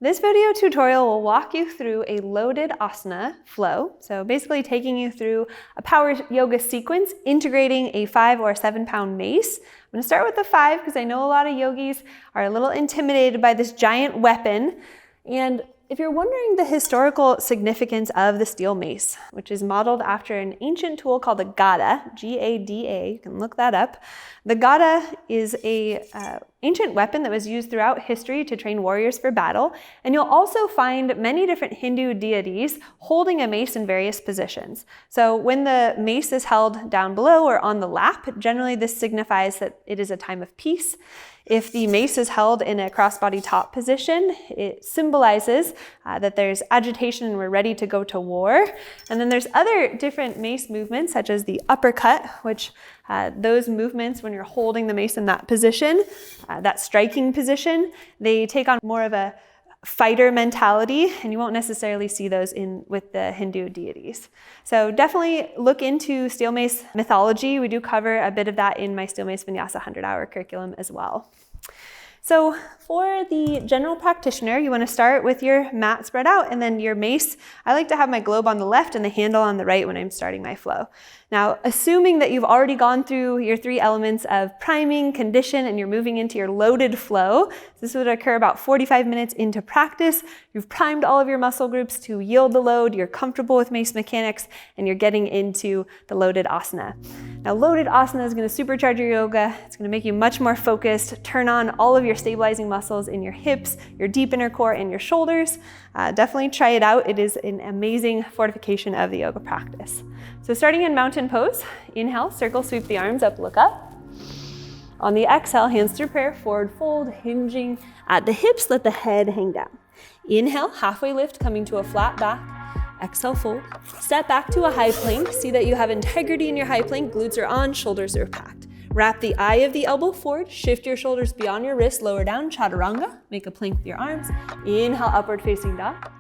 This video tutorial will walk you through a loaded asana flow. So basically taking you through a power yoga sequence, integrating a 5 or 7 pound mace. I'm gonna start with the 5 because I know a lot of yogis are a little intimidated by this giant weapon. And if you're wondering the historical significance of the steel mace, which is modeled after an ancient tool called the gada, G-A-D-A, you can look that up. The gada is a ancient weapon that was used throughout history to train warriors for battle, and you'll also find many different Hindu deities holding a mace in various positions. So when the mace is held down below or on the lap, generally this signifies that it is a time of peace. If the mace is held in a crossbody top position, it symbolizes that there's agitation and we're ready to go to war. And then there's other different mace movements, such as the uppercut, which those movements, when you're holding the mace in that position, that striking position, they take on more of a fighter mentality, and you won't necessarily see those with the Hindu deities. So definitely look into steel mace mythology. We do cover a bit of that in my Steel Mace Vinyasa 100-hour curriculum as well. So for the general practitioner, you want to start with your mat spread out and then your mace. I like to have my globe on the left and the handle on the right when I'm starting my flow. Now, assuming that you've already gone through your 3 elements of priming, condition, and you're moving into your loaded flow, this would occur about 45 minutes into practice. You've primed all of your muscle groups to yield the load, you're comfortable with mace mechanics, and you're getting into the loaded asana. Now, loaded asana is going to supercharge your yoga. It's going to make you much more focused, turn on all of your stabilizing muscles in your hips, your deep inner core, and your shoulders. Definitely try it out. It is an amazing fortification of the yoga practice. So starting in mountain pose, inhale, circle, sweep the arms up, look up. On the exhale, hands through prayer, forward fold, hinging at the hips, let the head hang down. Inhale, halfway lift, coming to a flat back. Exhale, fold. Step back to a high plank. See that you have integrity in your high plank, glutes are on, shoulders are packed. Wrap the eye of the elbow forward, shift your shoulders beyond your wrist, lower down, chaturanga. Make a plank with your arms. Inhale, upward facing dog.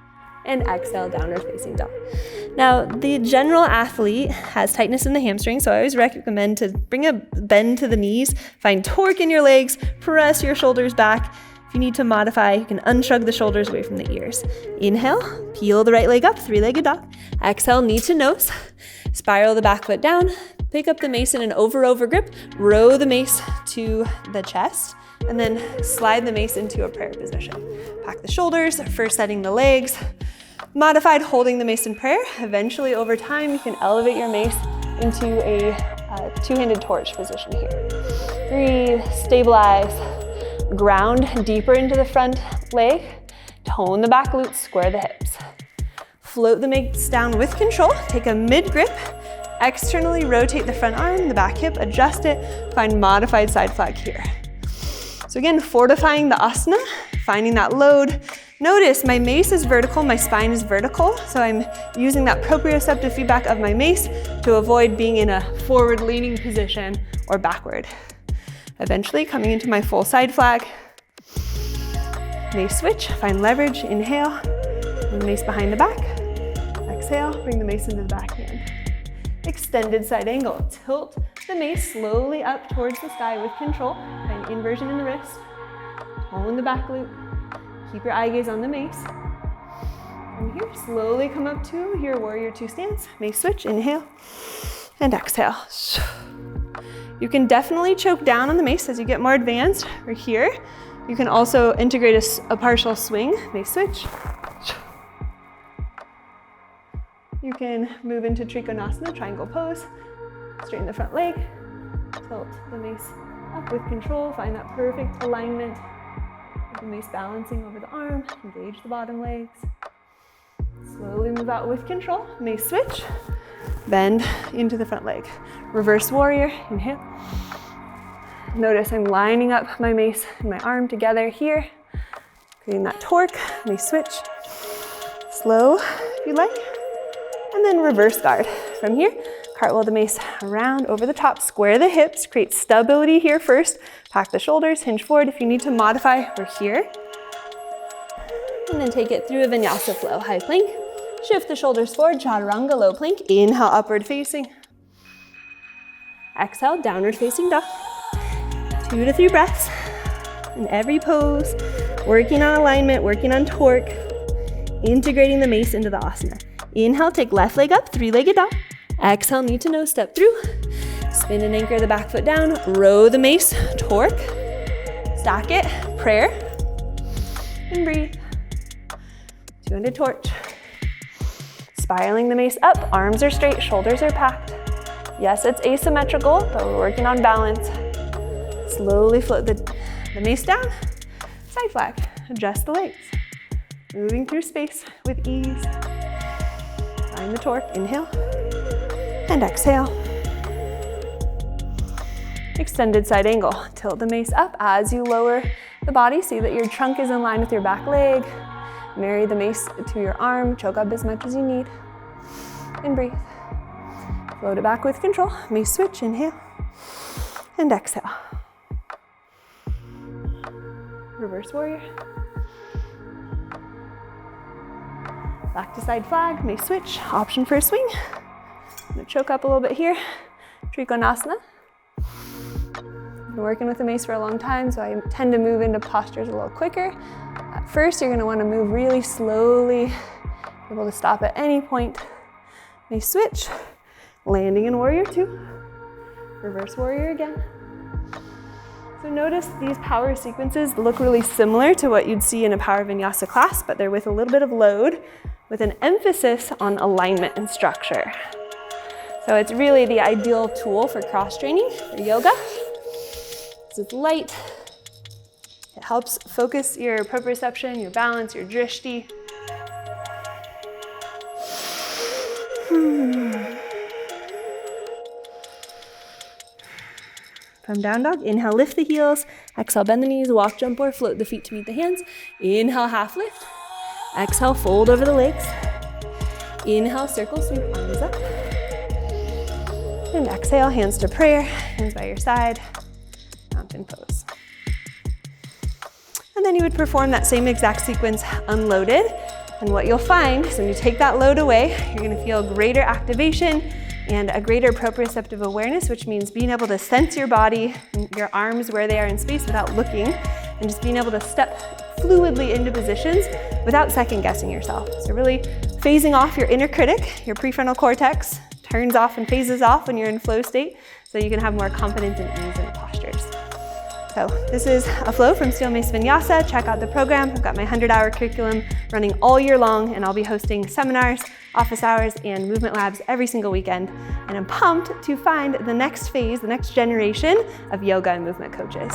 And exhale, downward facing dog. Now, the general athlete has tightness in the hamstring, so I always recommend to bring a bend to the knees, find torque in your legs, press your shoulders back. If you need to modify, you can unshrug the shoulders away from the ears. Inhale, peel the right leg up, 3-legged dog. Exhale, knee to nose. Spiral the back foot down. Pick up the mace in an over-over grip. Row the mace to the chest. And then slide the mace into a prayer position. Pack the shoulders, first setting the legs. Modified holding the mace in prayer. Eventually, over time, you can elevate your mace into a 2-handed torch position here. Breathe, stabilize, ground deeper into the front leg. Tone the back glutes, square the hips. Float the mace down with control. Take a mid grip. Externally rotate the front arm, the back hip, adjust it. Find modified side flag here. So again, fortifying the asana, finding that load. Notice my mace is vertical, my spine is vertical, so I'm using that proprioceptive feedback of my mace to avoid being in a forward leaning position or backward. Eventually coming into my full side flag. Mace switch, find leverage, inhale, bring the mace behind the back. Exhale, bring the mace into the back hand. Extended side angle, tilt the mace slowly up towards the sky with control. Find inversion in the wrist, tone the back glute. Keep your eye gaze on the mace. From here, slowly come up to your warrior 2 stance. Mace switch, inhale and exhale. You can definitely choke down on the mace as you get more advanced. We're here. You can also integrate a partial swing, mace switch. You can move into Trikonasana, triangle pose. Straighten the front leg. Tilt the mace up with control. Find that perfect alignment. The mace balancing over the arm, engage the bottom legs. Slowly move out with control, mace switch, bend into the front leg. Reverse warrior, inhale. Notice I'm lining up my mace and my arm together here, creating that torque, mace switch. Slow, if you like. And then reverse guard. From here, cartwheel the mace around over the top, square the hips, create stability here first. Pack the shoulders, hinge forward. If you need to modify, we're here. And then take it through a vinyasa flow. High plank, shift the shoulders forward, chaturanga, low plank. Inhale, upward facing. Exhale, downward facing dog. 2 to 3 breaths in every pose. Working on alignment, working on torque, integrating the mace into the asana. Inhale, take left leg up, three-legged dog. Exhale, knee to nose, step through. Spin and anchor the back foot down. Row the mace, torque. Stack it, prayer. And breathe. Two-handed torch. Spiraling the mace up, arms are straight, shoulders are packed. Yes, it's asymmetrical, but we're working on balance. Slowly float the mace down, side flag, adjust the legs. Moving through space with ease. Find the torque, inhale, and exhale. Extended side angle, tilt the mace up as you lower the body, see that your trunk is in line with your back leg. Marry the mace to your arm, choke up as much as you need, and breathe. Float it back with control, mace switch, inhale, and exhale. Reverse warrior. Back to side flag, mace switch, option for a swing. I'm gonna choke up a little bit here, Trikonasana. I've been working with the mace for a long time, so I tend to move into postures a little quicker. At first, you're gonna wanna move really slowly, able to stop at any point. Mace switch, landing in warrior two, reverse warrior again. So notice these power sequences look really similar to what you'd see in a power vinyasa class, but they're with a little bit of load, with an emphasis on alignment and structure. So it's really the ideal tool for cross-training, for yoga. It's light. It helps focus your proprioception, your balance, your drishti. From down dog, inhale, lift the heels. Exhale, bend the knees, walk, jump, or float the feet to meet the hands. Inhale, half lift. Exhale, fold over the legs. Inhale, circle, sweep, arms up. And exhale, hands to prayer, hands by your side, mountain pose. And then you would perform that same exact sequence unloaded. And what you'll find is when you take that load away, you're gonna feel greater activation and a greater proprioceptive awareness, which means being able to sense your body and your arms where they are in space without looking, and just being able to step fluidly into positions without second guessing yourself. So really phasing off your inner critic, your prefrontal cortex turns off and phases off when you're in flow state, so you can have more confidence and ease in the postures. So this is a flow from Steel Mace Vinyasa. Check out the program. I've got my 100-hour curriculum running all year long, and I'll be hosting seminars, office hours, and movement labs every single weekend. And I'm pumped to find the next phase, the next generation of yoga and movement coaches.